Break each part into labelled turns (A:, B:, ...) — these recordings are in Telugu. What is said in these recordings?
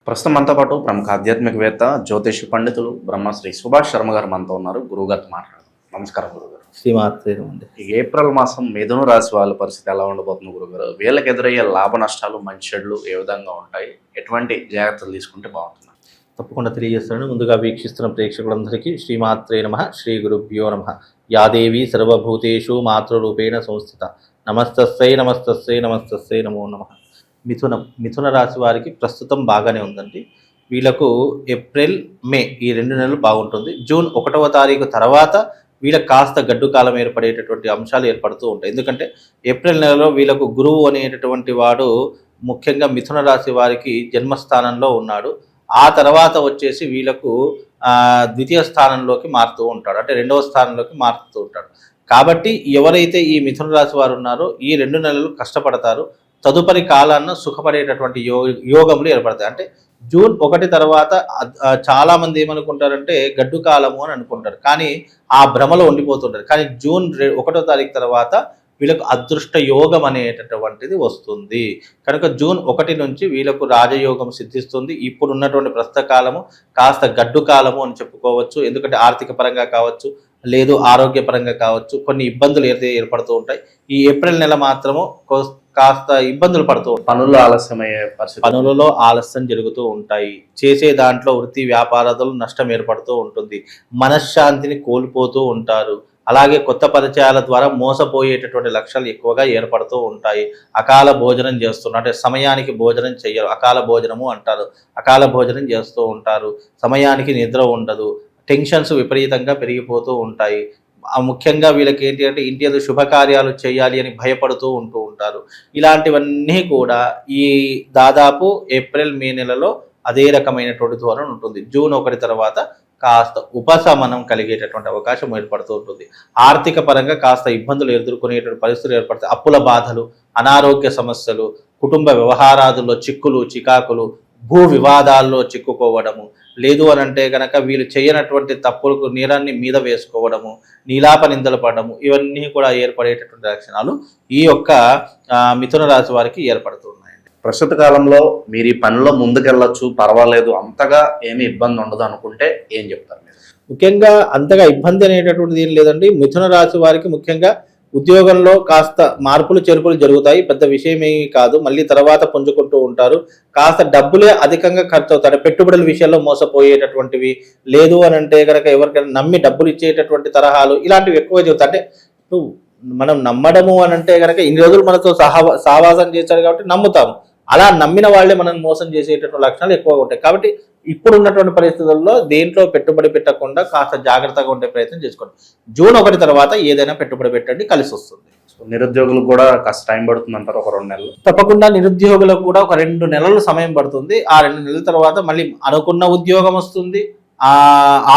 A: ప్రస్తుతం మనతో పాటు ప్రముఖ ఆధ్యాత్మికవేత్త జ్యోతిష పండితులు బ్రహ్మశ్రీ సుభాష్ శర్మ గారు మనతో ఉన్నారు. గురువుగారితో మాట్లాడదాం. నమస్కారం గురుగారు.
B: శ్రీమాత్రే.
A: ఈ ఏప్రిల్ మాసం మిథున రాశి వాళ్ళ పరిస్థితి ఎలా ఉండబోతుంది గురుగారు? వీళ్ళకి ఎదురయ్యే లాభ నష్టాలు, మంచి చెడులు ఏ విధంగా ఉంటాయి? ఎటువంటి జాగ్రత్తలు తీసుకుంటే బాగుంటుంది?
B: తప్పకుండా తెలియజేస్తాను. ముందుగా వీక్షిస్తున్న ప్రేక్షకులందరికీ శ్రీమాత్రే నమః, శ్రీ గురుభ్యో నమః. యాదేవి సర్వభూతేషు మాతృరూపేణ సంస్థిత. నమస్తస్సై నమస్తస్సై నమస్తస్సై నమో నమః. మిథున రాశి వారికి ప్రస్తుతం బాగానే ఉందండి. వీళ్ళకు ఏప్రిల్, మే ఈ 2 నెలలు బాగుంటుంది. జూన్ 1వ తారీఖు తర్వాత వీళ్ళకి కాస్త గడ్డు కాలం ఏర్పడేటటువంటి అంశాలు ఏర్పడుతూ ఉంటాయి. ఎందుకంటే ఏప్రిల్ నెలలో వీళ్ళకు గురువు అనేటటువంటి వాడు ముఖ్యంగా మిథున రాశి వారికి జన్మస్థానంలో ఉన్నాడు. ఆ తర్వాత వచ్చేసి వీళ్ళకు ద్వితీయ స్థానంలోకి మారుతూ ఉంటాడు, అంటే 2వ స్థానంలోకి మారుతూ ఉంటాడు. కాబట్టి ఎవరైతే ఈ మిథున రాశి వారు ఉన్నారో ఈ 2 నెలలు కష్టపడతారు. తదుపరి కాలాన్ని సుఖపడేటటువంటి యోగములు ఏర్పడతాయి. అంటే జూన్ 1 తర్వాత చాలామంది ఏమనుకుంటారంటే గడ్డు కాలము అని అనుకుంటారు, కానీ ఆ భ్రమలో ఉండిపోతుంటారు. కానీ జూన్ 1వ తారీఖు తర్వాత వీళ్ళకు అదృష్ట యోగం అనేటటువంటిది వస్తుంది. కనుక జూన్ 1 నుంచి వీళ్ళకు రాజయోగం సిద్ధిస్తుంది. ఇప్పుడు ఉన్నటువంటి ప్రస్తుత కాలము కాస్త గడ్డు కాలము అని చెప్పుకోవచ్చు. ఎందుకంటే ఆర్థిక పరంగా కావచ్చు, లేదు ఆరోగ్యపరంగా కావచ్చు, కొన్ని ఇబ్బందులు ఏర్పడుతూ ఉంటాయి. ఈ ఏప్రిల్ నెల మాత్రము కాస్త ఇబ్బందులు పడుతూ ఉంటాయి. పనులలో ఆలస్యం జరుగుతూ ఉంటాయి. చేసే దాంట్లో వృత్తి వ్యాపారాలు నష్టం ఏర్పడుతూ ఉంటుంది. మనశ్శాంతిని కోల్పోతూ ఉంటారు. అలాగే కొత్త పరిచయాల ద్వారా మోసపోయేటటువంటి లక్షణాలు ఎక్కువగా ఏర్పడుతూ ఉంటాయి. అకాల భోజనం చేస్తున్నారు, అంటే సమయానికి భోజనం చెయ్యరు, అకాల భోజనము అంటారు. అకాల భోజనం చేస్తూ ఉంటారు. సమయానికి నిద్ర ఉండదు. టెన్షన్స్ విపరీతంగా పెరిగిపోతూ ఉంటాయి. ముఖ్యంగా వీళ్ళకి ఏంటి అంటే ఇంటి ఏదో శుభకార్యాలు చేయాలి అని భయపడుతూ ఉంటూ ఉంటారు. ఇలాంటివన్నీ కూడా ఈ దాదాపు ఏప్రిల్, మే నెలలో అదే రకమైనటువంటి ధోరణి ఉంటుంది. జూన్ 1 తర్వాత కాస్త ఉపశమనం కలిగేటటువంటి అవకాశం ఏర్పడుతూ ఉంటుంది. ఆర్థిక పరంగా కాస్త ఇబ్బందులు ఎదుర్కొనేటువంటి పరిస్థితులు ఏర్పడతాయి. అప్పుల బాధలు, అనారోగ్య సమస్యలు, కుటుంబ వ్యవహారాదుల్లో చిక్కులు, చికాకులు, భూ వివాదాల్లో చిక్కుకోవడము, లేదు అని అంటే కనుక వీళ్ళు చేయనటువంటి తప్పులకు నీరాన్ని మీద వేసుకోవడము, నీలాప నిందలు పడడము, ఇవన్నీ కూడా ఏర్పడేటటువంటి లక్షణాలు ఈ యొక్క మిథున రాశి వారికి ఏర్పడుతున్నాయండి.
A: ప్రస్తుత కాలంలో మీరు ఈ పనిలో ముందుకెళ్ళొచ్చు, పర్వాలేదు, అంతగా ఏమీ ఇబ్బంది ఉండదు అనుకుంటే ఏం చెప్తారు మీరు?
B: ముఖ్యంగా అంతగా ఇబ్బంది అనేటటువంటిది ఏం లేదండి. మిథున రాశి వారికి ముఖ్యంగా ఉద్యోగంలో కాస్త మార్పులు చేర్పులు జరుగుతాయి. పెద్ద విషయమే కాదు. మళ్ళీ తర్వాత పుంజుకుంటూ ఉంటారు. కాస్త డబ్బులే అధికంగా ఖర్చు అవుతారు. పెట్టుబడుల విషయాల్లో మోసపోయేటటువంటివి, లేదు అని అంటే కనుక ఎవరికైనా నమ్మి డబ్బులు ఇచ్చేటటువంటి తరహాలు, ఇలాంటివి ఎక్కువ చెబుతాయి. అంటే మనం నమ్మడము అని అంటే కనుక ఇన్ని రోజులు మనతో సహవాసం చేశారు కాబట్టి నమ్ముతాము. అలా నమ్మిన వాళ్ళే మనం మోసం చేసేటటువంటి లక్షణాలు ఎక్కువగా ఉంటాయి. కాబట్టి ఇప్పుడు ఉన్నటువంటి పరిస్థితుల్లో దేంట్లో పెట్టుబడి పెట్టకుండా కాస్త జాగ్రత్తగా ఉండే ప్రయత్నం చేసుకోండి. జూన్ 1 తర్వాత ఏదైనా పెట్టుబడి పెట్టండి, కలిసి వస్తుంది.
A: నిరుద్యోగులకు కూడా కాస్త టైం పడుతుంది అంటారు, ఒక 2 నెలలు?
B: తప్పకుండా నిరుద్యోగులకు కూడా ఒక 2 నెలల సమయం పడుతుంది. ఆ 2 నెలల తర్వాత మళ్ళీ అనుకున్న ఉద్యోగం వస్తుంది,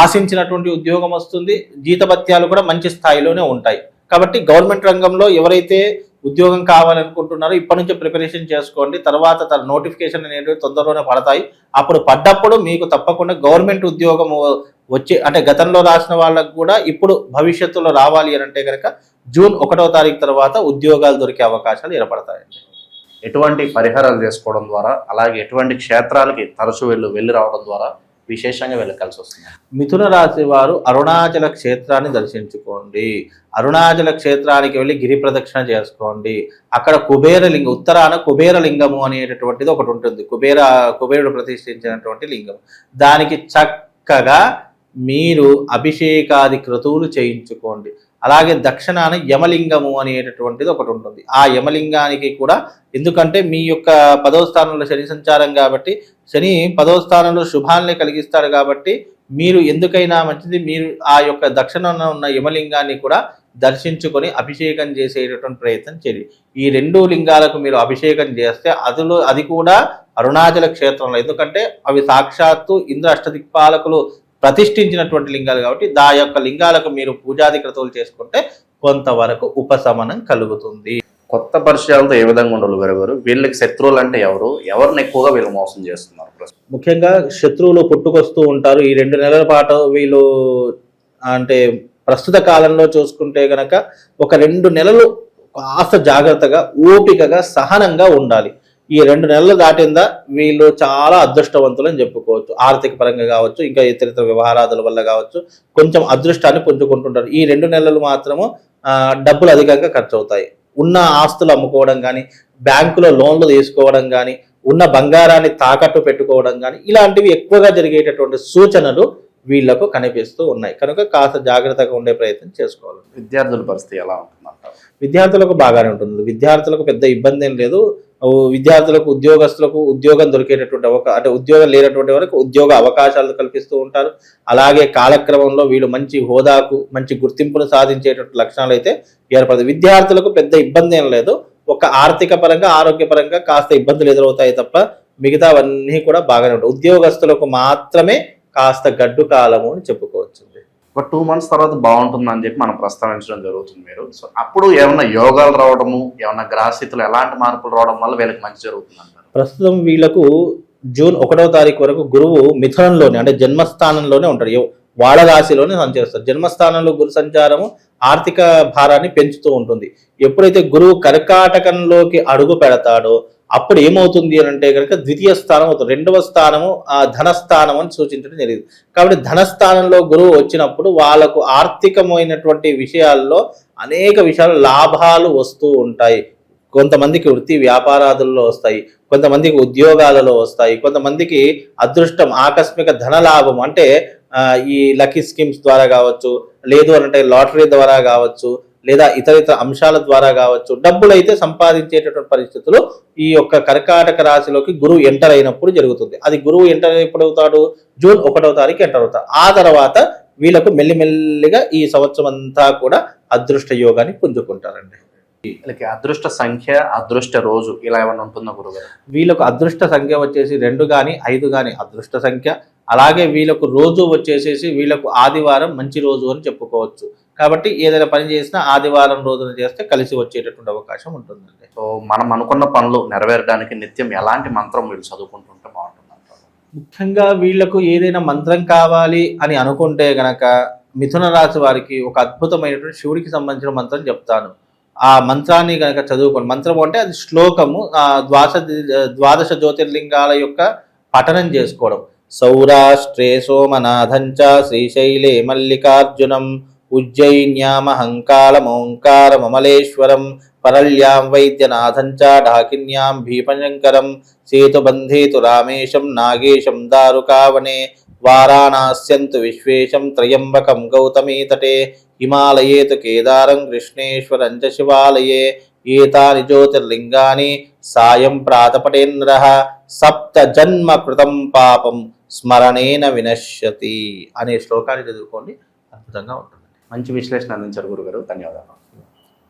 B: ఆశించినటువంటి ఉద్యోగం వస్తుంది. జీతభత్యాలు కూడా మంచి స్థాయిలోనే ఉంటాయి. కాబట్టి గవర్నమెంట్ రంగంలో ఎవరైతే ఉద్యోగం కావాలనుకుంటున్నారో ఇప్పటి నుంచి ప్రిపరేషన్ చేసుకోండి. తర్వాత తన నోటిఫికేషన్ అనేవి తొందరలోనే పడతాయి. అప్పుడు పడ్డప్పుడు మీకు తప్పకుండా గవర్నమెంట్ ఉద్యోగం వచ్చే, అంటే గతంలో రాసిన వాళ్ళకు కూడా ఇప్పుడు భవిష్యత్తులో రావాలి అని అంటే కనుక జూన్ 1వ తారీఖు తర్వాత ఉద్యోగాలు దొరికే అవకాశాలు ఏర్పడతాయండి.
A: ఎటువంటి పరిహారాలు చేసుకోవడం ద్వారా, అలాగే ఎటువంటి క్షేత్రాలకి తరచూ వెళ్ళి రావడం ద్వారా విశేషంగా వెళ్ళకాల్సి వస్తుంది?
B: మిథున రాశి వారు అరుణాచల క్షేత్రాన్ని దర్శించుకోండి. అరుణాచల క్షేత్రానికి వెళ్ళి గిరి ప్రదక్షిణ చేసుకోండి. అక్కడ కుబేరలింగం, ఉత్తరాన కుబేరలింగము అనేటటువంటిది ఒకటి ఉంటుంది. కుబేరుడు ప్రతిష్ఠించినటువంటి లింగం. దానికి చక్కగా మీరు అభిషేకాది క్రతువులు చేయించుకోండి. అలాగే దక్షిణాన యమలింగము అనేటటువంటిది ఒకటి ఉంటుంది. ఆ యమలింగానికి కూడా, ఎందుకంటే మీ యొక్క 10వ స్థానంలో శని సంచారం కాబట్టి, శని 10వ స్థానంలో శుభాల్ని కలిగిస్తాడు. కాబట్టి మీరు ఎందుకైనా మంచిది, మీరు ఆ యొక్క దక్షిణాన ఉన్న యమలింగాన్ని కూడా దర్శించుకొని అభిషేకం చేసేటటువంటి ప్రయత్నం చేయండి. ఈ 2 లింగాలకు మీరు అభిషేకం చేస్తే అది కూడా అరుణాచల క్షేత్రంలో, ఎందుకంటే అవి సాక్షాత్తు ఇంద్ర అష్టదిక్పాలకులు ప్రతిష్ఠించినటువంటి లింగాలు కాబట్టి ఆ యొక్క లింగాలకు మీరు పూజాది క్రతువులు చేసుకుంటే కొంతవరకు ఉపశమనం కలుగుతుంది.
A: కొత్త పరిచయాలతో ఏ విధంగా ఉండాలి గారు? వీళ్ళకి శత్రువులు అంటే ఎవరిని ఎక్కువగా వీళ్ళు మోసం చేస్తున్నారు?
B: ముఖ్యంగా శత్రువులు పుట్టుకొస్తూ ఉంటారు. ఈ 2 నెలల పాటు వీళ్ళు, అంటే ప్రస్తుత కాలంలో చూసుకుంటే గనక ఒక 2 నెలలు కాస్త జాగ్రత్తగా, ఓపికగా, సహనంగా ఉండాలి. ఈ 2 నెలలు దాటిందా వీళ్ళు చాలా అదృష్టవంతులు అని చెప్పుకోవచ్చు. ఆర్థిక పరంగా కావచ్చు, ఇంకా ఇతరితర వ్యవహారాదుల వల్ల కావచ్చు, కొంచెం అదృష్టాన్ని పుంజుకుంటుంటారు. ఈ 2 నెలలు మాత్రము డబ్బులు అధికంగా ఖర్చు అవుతాయి. ఉన్న ఆస్తులు అమ్ముకోవడం కానీ, బ్యాంకులో లోన్లు తీసుకోవడం కానీ, ఉన్న బంగారాన్ని తాకట్టు పెట్టుకోవడం కానీ, ఇలాంటివి ఎక్కువగా జరిగేటటువంటి సూచనలు వీళ్లకు కనిపిస్తూ ఉన్నాయి. కనుక కాస్త జాగ్రత్తగా ఉండే ప్రయత్నం చేసుకోవాలి.
A: విద్యార్థుల పరిస్థితి ఎలా ఉంటుందంటారు?
B: విద్యార్థులకు బాగానే ఉంటుంది. విద్యార్థులకు పెద్ద ఇబ్బంది ఏం లేదు. విద్యార్థులకు, ఉద్యోగస్తులకు ఉద్యోగం దొరికేటటువంటి అంటే ఉద్యోగం లేనటువంటి వారికి ఉద్యోగ అవకాశాలు కల్పిస్తూ ఉంటారు. అలాగే కాలక్రమంలో వీళ్ళు మంచి హోదాకు, మంచి గుర్తింపును సాధించేటటువంటి లక్షణాలు అయితే ఏర్పడతాయి. విద్యార్థులకు పెద్ద ఇబ్బంది ఏం లేదు. ఒక ఆర్థిక పరంగా, ఆరోగ్యపరంగా కాస్త ఇబ్బందులు ఎదురవుతాయి తప్ప మిగతావన్నీ కూడా బాగానే ఉంటాయి. ఉద్యోగస్తులకు మాత్రమే కాస్త గడ్డు కాలము అని చెప్పుకోవచ్చు.
A: ఒక 2 months తర్వాత బాగుంటుందని చెప్పి మనం ప్రస్తావించడం జరుగుతుంది మీరు. సో అప్పుడు ఏమన్నా యోగాలు రావడము, ఏమన్నా గ్రహస్థితులు ఎలాంటి మార్పులు రావడం వల్ల వీళ్ళకి మంచి జరుగుతుంది అంటారు?
B: ప్రస్తుతం వీళ్ళకు జూన్ 1వ తారీఖు వరకు గురువు మిథునంలోనే, అంటే జన్మస్థానంలోనే ఉంటాడు. వాడ రాశిలోనే సంచరిస్తారు. జన్మస్థానంలో గురు సంచారము ఆర్థిక భారాన్ని పెంచుతూ ఉంటుంది. ఎప్పుడైతే గురువు కర్కాటకంలోకి అడుగు పెడతాడో అప్పుడు ఏమవుతుంది అని అంటే కనుక ద్వితీయ స్థానం అవుతుంది. 2వ స్థానము ధనస్థానం అని సూచించడం జరిగింది. కాబట్టి ధనస్థానంలో గురువు వచ్చినప్పుడు వాళ్ళకు ఆర్థికమైనటువంటి విషయాల్లో అనేక విషయాలు లాభాలు వస్తూ ఉంటాయి. కొంతమందికి వృత్తి వ్యాపారాదుల్లో వస్తాయి, కొంతమందికి ఉద్యోగాలలో వస్తాయి, కొంతమందికి అదృష్టం, ఆకస్మిక ధన లాభం అంటే ఈ లక్కీ స్కీమ్స్ ద్వారా కావచ్చు, లేదు అంటే లాటరీ ద్వారా కావచ్చు, లేదా ఇతర అంశాల ద్వారా కావచ్చు, డబ్బులు అయితే సంపాదించేటటువంటి పరిస్థితులు ఈ యొక్క కర్కాటక రాశిలోకి గురువు ఎంటర్ అయినప్పుడు జరుగుతుంది. అది గురువు ఎంటర్ ఎప్పుడు అవుతాడు? జూన్ 1వ తారీఖు ఎంటర్ అవుతాడు. ఆ తర్వాత వీళ్ళకు మెల్లిమెల్లిగా ఈ సంవత్సరం అంతా కూడా అదృష్ట యోగాన్ని పుంజుకుంటారండి.
A: వీళ్ళకి అదృష్ట సంఖ్య, అదృష్ట రోజు ఇలా ఏమైనా ఉంటుందా గురుగారు?
B: వీళ్ళకు అదృష్ట సంఖ్య వచ్చేసి 2 కానీ 5 కానీ అదృష్ట సంఖ్య. అలాగే వీళ్ళకు రోజు వచ్చేసేసి వీళ్ళకు ఆదివారం మంచి రోజు అని చెప్పుకోవచ్చు. కాబట్టి ఏదైనా పని చేసినా ఆదివారం రోజున చేస్తే కలిసి వచ్చేటటువంటి అవకాశం ఉంటుందండి.
A: సో మనం అనుకున్న పనులు నెరవేరడానికి నిత్యం ఎలాంటి మంత్రం వీళ్ళు చదువుకుంటుంటే బాగుంటుంది అంటారు?
B: ముఖ్యంగా వీళ్లకు ఏదైనా మంత్రం కావాలి అని అనుకుంటే గనక మిథున రాశి వారికి ఒక అద్భుతమైనటువంటి శివుడికి సంబంధించిన మంత్రం చెప్తాను. ఆ మంత్రాన్ని కనుక చదువుకోండి. మంత్రము అంటే అది శ్లోకము, ద్వాదశ జ్యోతిర్లింగాల యొక్క పఠనం చేసుకోవడం. సౌరాష్ట్రే సోమనాథంచ శ్రీశైలే మల్లికార్జునం ఉజ్జయిన్యామహంకాళమోంకారమమలేశ్వరం పరళ్యాం వైద్యనాథంచ ఢాకిన్యాం భీపశంకరం సేతుబంధేతు రామేశం నాగేశం దారుకావనే వారాణస్యంతు విశ్వేశం త్రయంబకం గౌతమీ తటే హిమాలయేతు కేదారం కృష్ణేశ్వరం చ శివాలయే ఏతాని జ్యోతిర్లింగాని సాయం ప్రాతపటేంద్రః సప్త జన్మ కృతం పాపం స్మరణేన వినశ్యతి అనే శ్లోకాన్ని చదువుకోండి. అద్భుతంగా ఉంటుంది.
A: మంచి విశ్లేషణ అందించారు గురుగారు. ధన్యవాదాలు.